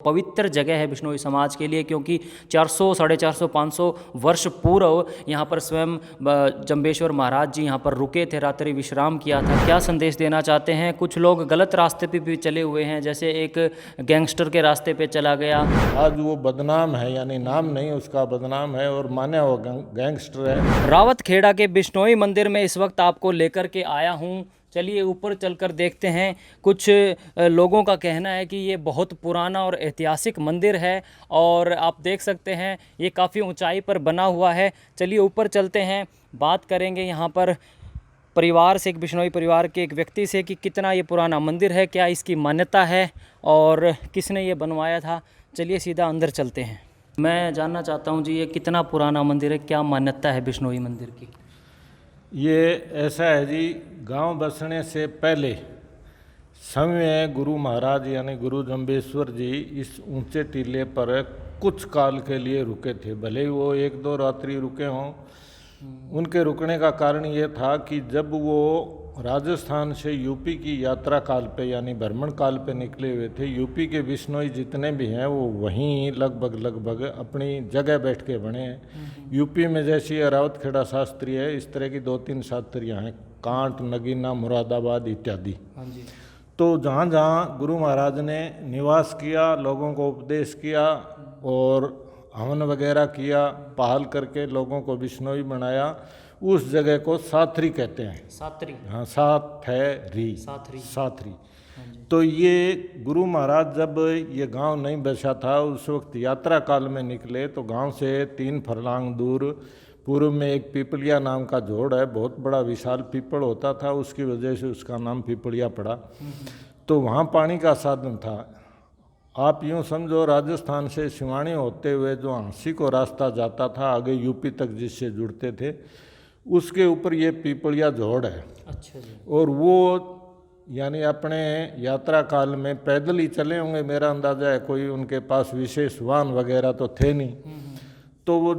पवित्र जगह है बिश्नोई समाज के लिए, क्योंकि 400, 450, 500 वर्ष पूर्व यहाँ पर स्वयं जंबेश्वर महाराज जी यहाँ पर रुके थे, रात्रि विश्राम किया था। क्या संदेश देना चाहते हैं? कुछ लोग गलत रास्ते पे भी चले हुए हैं, जैसे एक गैंगस्टर के रास्ते पे चला गया। आज वो बदनाम है, यानी नाम नहीं उसका बदनाम है और माने वो गैंगस्टर है। रावतखेड़ा के बिश्नोई मंदिर में इस वक्त आपको लेकर के आया हूँ। चलिए ऊपर चलकर देखते हैं। कुछ लोगों का कहना है कि ये बहुत पुराना और ऐतिहासिक मंदिर है और आप देख सकते हैं ये काफ़ी ऊंचाई पर बना हुआ है। चलिए ऊपर चलते हैं, बात करेंगे यहाँ पर परिवार से, एक बिश्नोई परिवार के एक व्यक्ति से कि कितना ये पुराना मंदिर है, क्या इसकी मान्यता है और किसने ये बनवाया था। चलिए सीधा अंदर चलते हैं। मैं जानना चाहता हूँ जी, ये कितना पुराना मंदिर है, क्या मान्यता है बिश्नोई मंदिर की? ये ऐसा है जी, गांव बसने से पहले समय गुरु महाराज यानी गुरु जंबेश्वर जी इस ऊंचे टीले पर कुछ काल के लिए रुके थे। भले ही वो 1-2 रात्रि रुके हों। उनके रुकने का कारण ये था कि जब वो राजस्थान से यूपी की यात्रा काल पे यानी भ्रमण काल पे निकले हुए थे, यूपी के बिश्नोई जितने भी हैं वो वहीं लगभग अपनी जगह बैठ के बने हैं। यूपी में जैसी रावतखेड़ा शास्त्री है, इस तरह की 2-3 शास्त्रियाँ हैं, कांट, नगीना, मुरादाबाद इत्यादि। तो जहाँ जहाँ गुरु महाराज ने निवास किया, लोगों को उपदेश किया और हवन वगैरह किया, पहल करके लोगों को बिश्नोई बनाया, उस जगह को साथरी कहते हैं। साथरी? हाँ, साथरी। साथरी। तो ये गुरु महाराज जब ये गांव नहीं बसा था, उस वक्त यात्रा काल में निकले तो गांव से 3 फरलांग दूर पूर्व में एक पीपलिया नाम का जोड़ है, बहुत बड़ा विशाल पीपल होता था, उसकी वजह से उसका नाम पीपलिया पड़ा। तो वहाँ पानी का साधन था। आप यूँ समझो, राजस्थान से सिवानी होते हुए जो हांसी को रास्ता जाता था आगे यूपी तक जिससे जुड़ते थे, उसके ऊपर ये पीपलिया जोड़ है। अच्छा जी। और वो यानी अपने यात्रा काल में पैदल ही चले होंगे, मेरा अंदाजा है, कोई उनके पास विशेष वाहन वगैरह तो थे नहीं। तो वो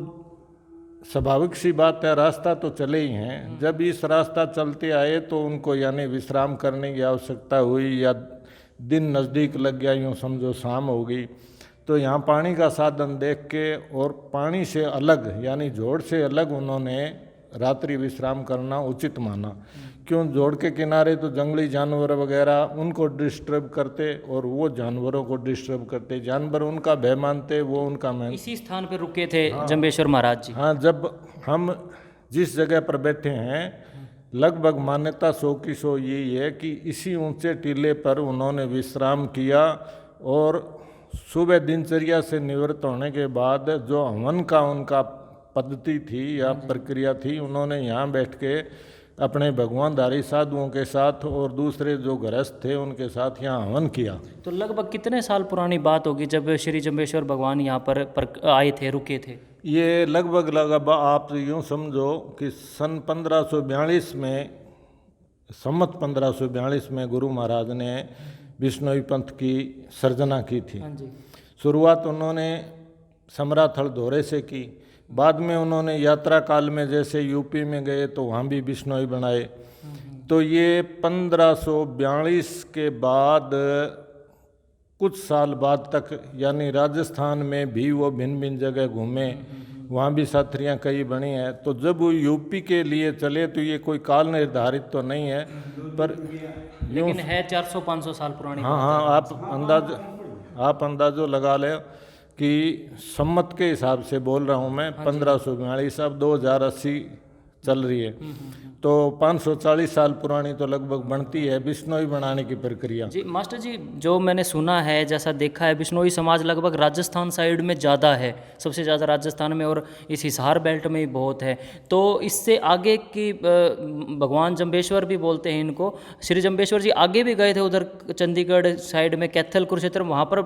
स्वाभाविक सी बात है, रास्ता तो चले ही हैं। जब इस रास्ता चलते आए तो उनको यानी विश्राम करने की आवश्यकता हुई या दिन नज़दीक लग गया, यूँ समझो शाम हो गई, तो यहाँ पानी का साधन देख के और पानी से अलग यानी जोड़ से अलग उन्होंने रात्रि विश्राम करना उचित माना। क्यों? जोड़ के किनारे तो जंगली जानवर वगैरह उनको डिस्टर्ब करते और वो जानवरों को डिस्टर्ब करते, जानवर उनका भय मानते, वो उनका मान। इसी स्थान पर रुके थे जंबेश्वर महाराज जी? हाँ, जब हम जिस जगह पर बैठे हैं लगभग मान्यता 100 की 100 यही है कि इसी ऊंचे टीले पर उन्होंने विश्राम किया और सुबह दिनचर्या से निवृत्त होने के बाद जो हवन का उनका पद्धति थी या प्रक्रिया थी, उन्होंने यहाँ बैठ के अपने भगवानधारी साधुओं के साथ और दूसरे जो गृहस्थ थे उनके साथ यहाँ हवन किया। तो लगभग कितने साल पुरानी बात होगी जब श्री जंबेश्वर भगवान यहाँ पर आए थे, रुके थे? ये लगभग आप यूँ समझो कि सन 1542 में, सम्मत 1542 में गुरु महाराज ने बिश्नोई पंथ की सर्जना की थी। शुरुआत उन्होंने समराथल धोरे से की, बाद में उन्होंने यात्रा काल में जैसे यूपी में गए तो वहाँ भी बिश्नोई बनाए। तो ये 1542 के बाद कुछ साल बाद तक यानी राजस्थान में भी वो भिन्न भिन्न जगह घूमे, वहाँ भी साथरियाँ कई बनी हैं। तो जब वो यूपी के लिए चले तो ये कोई काल निर्धारित तो नहीं है, पर लेकिन है 400-500 साल पुरानी। हाँ, आप अंदाजो लगा ले कि सम्मत के हिसाब से बोल रहा हूँ मैं, 1542, अब 2080 चल रही है, तो 540 साल पुरानी तो लगभग बनती है बिश्नोई बनाने की प्रक्रिया। जी मास्टर जी, जो मैंने सुना है, जैसा देखा है, बिश्नोई समाज लगभग राजस्थान साइड में ज़्यादा है, सबसे ज़्यादा राजस्थान में और इस हिसार बेल्ट में ही बहुत है। तो इससे आगे की भगवान जंबेश्वर भी बोलते हैं इनको, श्री जंबेश्वर जी आगे भी गए थे उधर चंडीगढ़ साइड में, कैथल कुरुक्षेत्र, वहाँ पर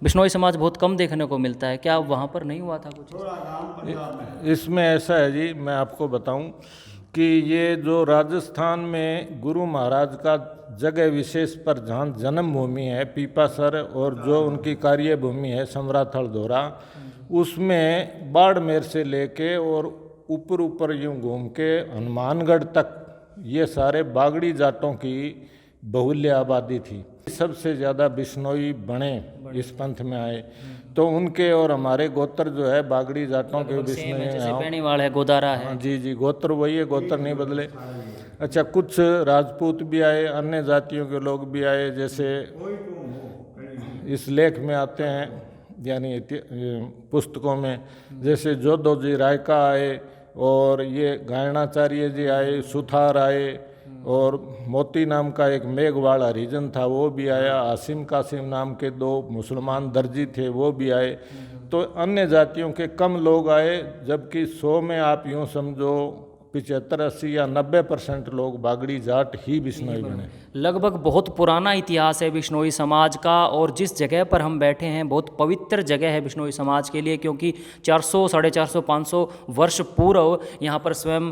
बिश्नोई समाज बहुत कम देखने को मिलता है। क्या वहाँ पर नहीं हुआ था कुछ? इसमें ऐसा है जी, मैं आपको बताऊं कि ये जो राजस्थान में गुरु महाराज का जगह विशेष पर जहाँ जन्मभूमि है पीपासर और जो उनकी कार्य भूमि है समराथल धोरा, उसमें बाड़मेर से लेके और ऊपर यूँ घूम के हनुमानगढ़ तक ये सारे बागड़ी जाटों की बहुल्य आबादी थी। सबसे ज़्यादा बिश्नोई बने इस पंथ में आए, तो उनके और हमारे गोत्र जो है बागड़ी जाटों के सेम बिश्नोई है, जैसे हाँ बेनीवाल है, गोदारा है। हाँ, जी जी, गोत्र वही है, गोत्र नहीं बदले। अच्छा, कुछ राजपूत भी आए, अन्य जातियों के लोग भी आए, जैसे इस लेख में आते हैं यानी पुस्तकों में, जैसे जोधो जी रायका आए, और ये गायणाचार्य जी आए, सुथार आए, और मोती नाम का एक मेघवाल हरिजन था वो भी आया, आसिम कासिम नाम के 2 मुसलमान दर्जी थे वो भी आए। तो अन्य जातियों के कम लोग आए, जबकि 100 में आप यूँ समझो 75, 80 या 90% लोग बागड़ी जाट ही बिश्नोई बने। लगभग बहुत पुराना इतिहास है बिश्नोई समाज का, और जिस जगह पर हम बैठे हैं बहुत पवित्र जगह है बिश्नोई समाज के लिए, क्योंकि 400, 450, 500 वर्ष पूर्व यहाँ पर स्वयं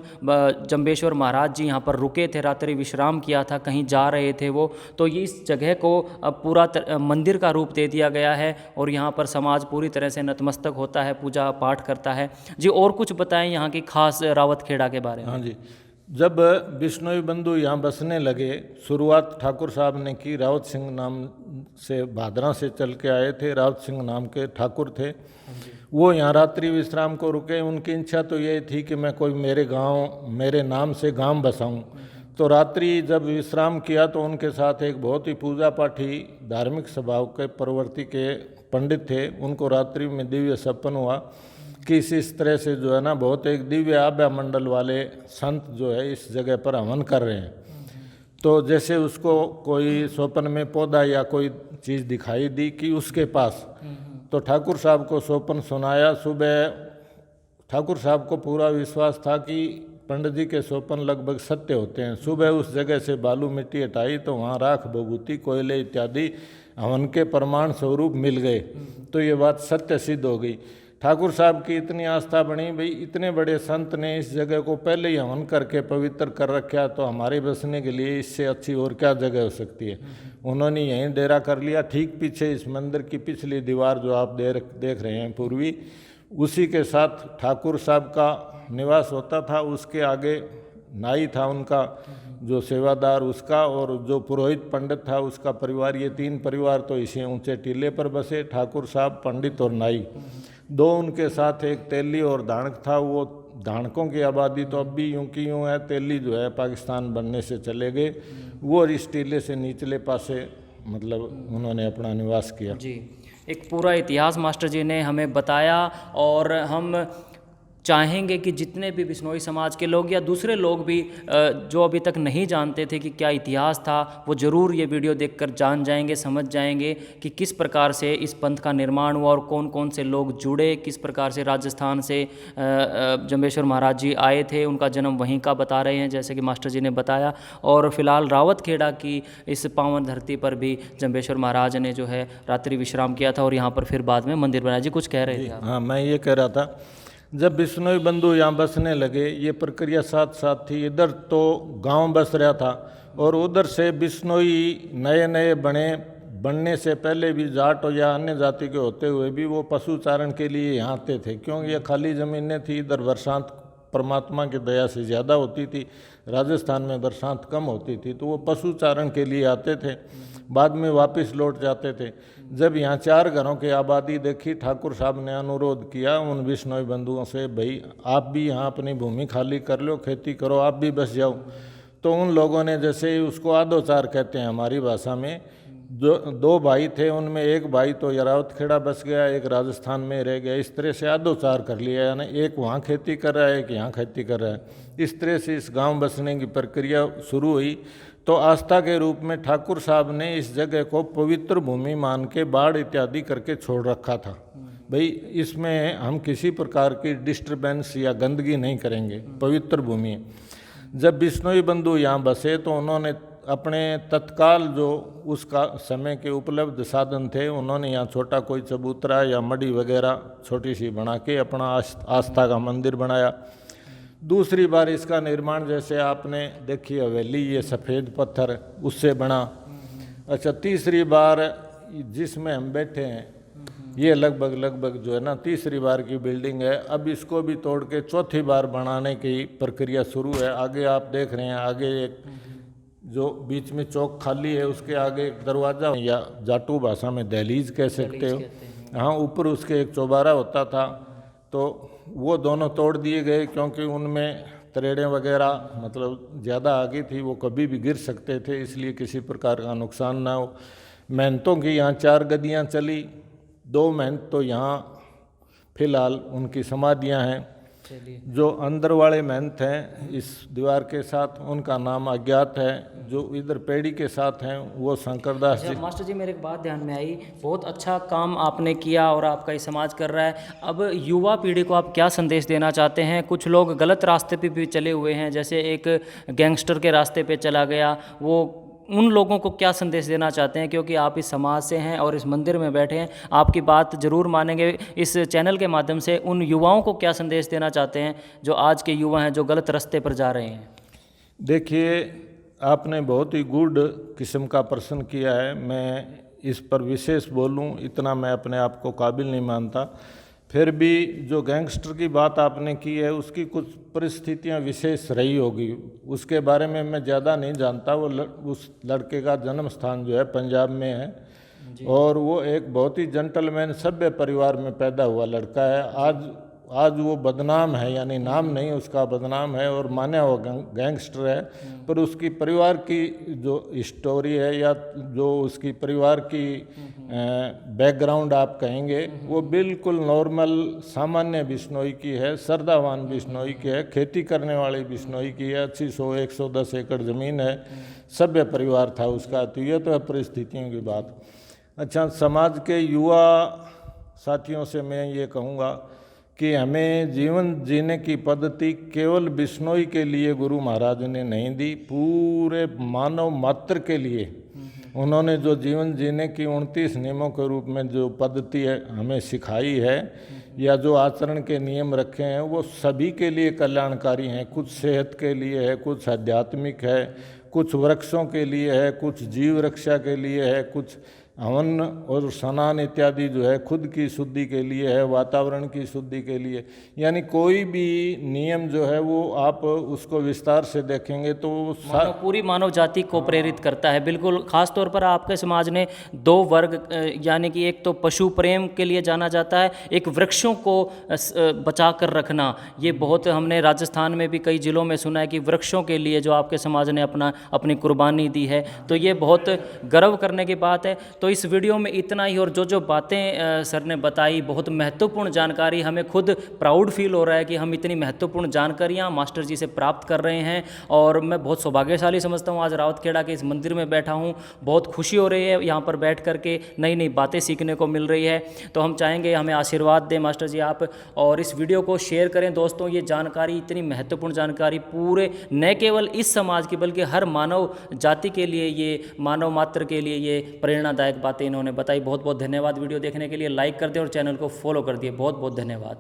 जंबेश्वर महाराज जी यहाँ पर रुके थे, रात्रि विश्राम किया था, कहीं जा रहे थे वो। तो ये इस जगह को अब पूरा मंदिर का रूप दे दिया गया है, और यहाँ पर समाज पूरी तरह से नतमस्तक होता है, पूजा पाठ करता है। जी और कुछ बताएं यहाँ की खास रावतखेड़ा के बारे में। हाँ जी, जब बिश्नोई बंधु यहाँ बसने लगे, शुरुआत ठाकुर साहब ने की। रावत सिंह नाम से भादरा से चल के आए थे, रावत सिंह नाम के ठाकुर थे, वो यहाँ रात्रि विश्राम को रुके। उनकी इच्छा तो ये थी कि मैं कोई मेरे गांव, मेरे नाम से गांव बसाऊं। तो रात्रि जब विश्राम किया तो उनके साथ एक बहुत ही पूजा पाठी धार्मिक स्वभाव के प्रवृत्ति के पंडित थे। उनको रात्रि में दिव्य सपन हुआ कि इस तरह से जो है ना बहुत एक दिव्य आभा मंडल वाले संत जो है इस जगह पर हवन कर रहे हैं। तो जैसे उसको कोई स्वप्न में पौधा या कोई चीज़ दिखाई दी कि उसके पास, तो ठाकुर साहब को स्वप्न सुनाया। सुबह ठाकुर साहब को पूरा विश्वास था कि पंडित जी के स्वप्न लगभग सत्य होते हैं। सुबह उस जगह से बालू मिट्टी हटाई तो वहाँ राख, बभूति, कोयले इत्यादि हवन के प्रमाण स्वरूप मिल गए। तो ये बात सत्य सिद्ध हो गई। ठाकुर साहब की इतनी आस्था बनी, भाई इतने बड़े संत ने इस जगह को पहले ही हवन करके पवित्र कर रखा, तो हमारे बसने के लिए इससे अच्छी और क्या जगह हो सकती है। उन्होंने यहीं डेरा कर लिया। ठीक पीछे इस मंदिर की पिछली दीवार जो आप देख रहे हैं पूर्वी, उसी के साथ ठाकुर साहब का निवास होता था। उसके आगे नाई था उनका, जो सेवादार उसका, और जो पुरोहित पंडित था उसका परिवार। ये 3 परिवार तो इसी ऊंचे टीले पर बसे, ठाकुर साहब, पंडित और नाई। 2 उनके साथ एक तेली और धानक था। वो धानकों की आबादी तो अब भी यूं की यूं है, तेली जो है पाकिस्तान बनने से चले गए। वो इस टीले से निचले पासे मतलब उन्होंने अपना निवास किया। जी, एक पूरा इतिहास मास्टर जी ने हमें बताया, और हम चाहेंगे कि जितने भी बिश्नोई समाज के लोग या दूसरे लोग भी जो अभी तक नहीं जानते थे कि क्या इतिहास था, वो ज़रूर ये वीडियो देखकर जान जाएंगे, समझ जाएंगे कि किस प्रकार से इस पंथ का निर्माण हुआ और कौन कौन से लोग जुड़े, किस प्रकार से राजस्थान से जंबेश्वर महाराज जी आए थे, उनका जन्म वहीं का बता रहे हैं जैसे कि मास्टर जी ने बताया। और फिलहाल रावतखेड़ा की इस पावन धरती पर भी जंबेश्वर महाराज ने जो है रात्रि विश्राम किया था, और यहाँ पर फिर बाद में मंदिर बनाया। जी कुछ कह रहे थे आप? हाँ, मैं ये कह रहा था, जब बिश्नोई बंधु यहाँ बसने लगे, ये प्रक्रिया साथ साथ थी। इधर तो गांव बस रहा था, और उधर से बिश्नोई नए नए बनने से पहले भी जाट या अन्य जाति के होते हुए भी वो पशु चारण के लिए यहाँ आते थे, क्योंकि ये खाली ज़मीनें थी। इधर बरसात परमात्मा की दया से ज़्यादा होती थी, राजस्थान में बरसात कम होती थी, तो वो पशु चारण के लिए आते थे, बाद में वापस लौट जाते थे। जब यहाँ 4 घरों की आबादी देखी, ठाकुर साहब ने अनुरोध किया उन बिश्नोई बंधुओं से, भाई आप भी यहाँ अपनी भूमि खाली कर लो, खेती करो, आप भी बस जाओ। तो उन लोगों ने, जैसे उसको आदोचार कहते हैं हमारी भाषा में, जो 2 भाई थे उनमें एक भाई तो रावतखेड़ा बस गया, एक राजस्थान में रह गया। इस तरह से आदोचार कर लिया, यानी एक वहाँ खेती कर रहा है, एक यहाँ खेती कर रहा है। इस तरह से इस गांव बसने की प्रक्रिया शुरू हुई। तो आस्था के रूप में ठाकुर साहब ने इस जगह को पवित्र भूमि मान के बाढ़ इत्यादि करके छोड़ रखा था। भाई इसमें हम किसी प्रकार की डिस्टर्बेंस या गंदगी नहीं करेंगे, पवित्र भूमि है। जब बिश्नोई बंधु यहाँ बसे तो उन्होंने अपने तत्काल जो उसका समय के उपलब्ध साधन थे, उन्होंने यहाँ छोटा कोई चबूतरा या मड़ी वगैरह छोटी सी बना के अपना आस्था का मंदिर बनाया। दूसरी बार इसका निर्माण, जैसे आपने देखी हवेली, ये सफ़ेद पत्थर उससे बना। अच्छा, तीसरी बार जिसमें हम बैठे हैं ये लगभग जो है ना 3री बार की बिल्डिंग है। अब इसको भी तोड़ के 4थी बार बनाने की प्रक्रिया शुरू है। आगे आप देख रहे हैं, आगे एक जो बीच में चौक खाली है उसके आगे एक दरवाज़ा या जाटू भाषा में दहलीज कह सकते हो, हाँ, ऊपर उसके एक चौबारा होता था। तो वो दोनों तोड़ दिए गए क्योंकि उनमें तरेड़ें वगैरह मतलब ज़्यादा आ गई थी, वो कभी भी गिर सकते थे, इसलिए किसी प्रकार का नुकसान ना हो। महंतों की यहाँ 4 गद्दियाँ चली, 2 महंत तो यहाँ फिलहाल उनकी समाधियाँ हैं। जो अंदर वाले महंत हैं इस दीवार के साथ उनका नाम अज्ञात है, जो इधर पेड़ी के साथ हैं वो शंकरदास जी। मास्टर जी, मेरे एक बात ध्यान में आई, बहुत अच्छा काम आपने किया और आपका ये समाज कर रहा है। अब युवा पीढ़ी को आप क्या संदेश देना चाहते हैं? कुछ लोग गलत रास्ते पे भी चले हुए हैं, जैसे एक गैंगस्टर के रास्ते पे चला गया, वो उन लोगों को क्या संदेश देना चाहते हैं? क्योंकि आप इस समाज से हैं और इस मंदिर में बैठे हैं, आपकी बात ज़रूर मानेंगे। इस चैनल के माध्यम से उन युवाओं को क्या संदेश देना चाहते हैं जो आज के युवा हैं, जो गलत रास्ते पर जा रहे हैं? देखिए, आपने बहुत ही गुड किस्म का प्रश्न किया है। मैं इस पर विशेष बोलूं इतना मैं अपने आप को काबिल नहीं मानता, फिर भी जो गैंगस्टर की बात आपने की है उसकी कुछ परिस्थितियां विशेष रही होगी, उसके बारे में मैं ज़्यादा नहीं जानता। वो उस लड़के का जन्म स्थान जो है पंजाब में है और वो एक बहुत ही जेंटलमैन सभ्य परिवार में पैदा हुआ लड़का है। आज वो बदनाम है, यानी नाम नहीं उसका बदनाम है और माना हुआ गैंगस्टर है, पर उसकी परिवार की जो स्टोरी है या जो उसकी परिवार की बैकग्राउंड आप कहेंगे वो बिल्कुल नॉर्मल सामान्य बिश्नोई की है, श्रद्धावान बिश्नोई की है, खेती करने वाली बिश्नोई की है, अच्छी 100-110 एकड़ ज़मीन है, सभ्य परिवार था उसका। तो ये तो है परिस्थितियों की बात। अच्छा, समाज के युवा साथियों से मैं ये कहूँगा कि हमें जीवन जीने की पद्धति केवल बिश्नोई के लिए गुरु महाराज ने नहीं दी, पूरे मानव मात्र के लिए उन्होंने जो जीवन जीने की 29 नियमों के रूप में जो पद्धति है हमें सिखाई है या जो आचरण के नियम रखे हैं वो सभी के लिए कल्याणकारी हैं। कुछ सेहत के लिए है, कुछ आध्यात्मिक है, कुछ वृक्षों के लिए है, कुछ जीव रक्षा के लिए है, कुछ हवन और स्नान इत्यादि जो है खुद की शुद्धि के लिए है, वातावरण की शुद्धि के लिए। यानी कोई भी नियम जो है वो आप उसको विस्तार से देखेंगे तो पूरी मानव जाति को प्रेरित करता है। बिल्कुल, खास तौर पर आपके समाज ने 2 वर्ग यानी कि एक तो पशु प्रेम के लिए जाना जाता है, एक वृक्षों को बचा कर रखना। ये बहुत हमने राजस्थान में भी कई जिलों में सुना है कि वृक्षों के लिए जो आपके समाज ने अपनी कुर्बानी दी है, तो ये बहुत गर्व करने की बात है। तो इस वीडियो में इतना ही, और जो बातें सर ने बताई, बहुत महत्वपूर्ण जानकारी, हमें खुद प्राउड फील हो रहा है कि हम इतनी महत्वपूर्ण जानकारियाँ मास्टर जी से प्राप्त कर रहे हैं। और मैं बहुत सौभाग्यशाली समझता हूँ आज रावतखेड़ा के इस मंदिर में बैठा हूँ, बहुत खुशी हो रही है यहाँ पर बैठ करके, नई नई बातें सीखने को मिल रही है। तो हम चाहेंगे हमें आशीर्वाद दें मास्टर जी आप, और इस वीडियो को शेयर करें दोस्तों। ये जानकारी, इतनी महत्वपूर्ण जानकारी पूरे न केवल इस समाज की बल्कि हर मानव जाति के लिए, ये मानव मात्र के लिए ये प्रेरणादायक बातें इन्होंने बताई। बहुत बहुत धन्यवाद वीडियो देखने के लिए। लाइक कर दें और चैनल को फॉलो कर दिए। बहुत बहुत धन्यवाद।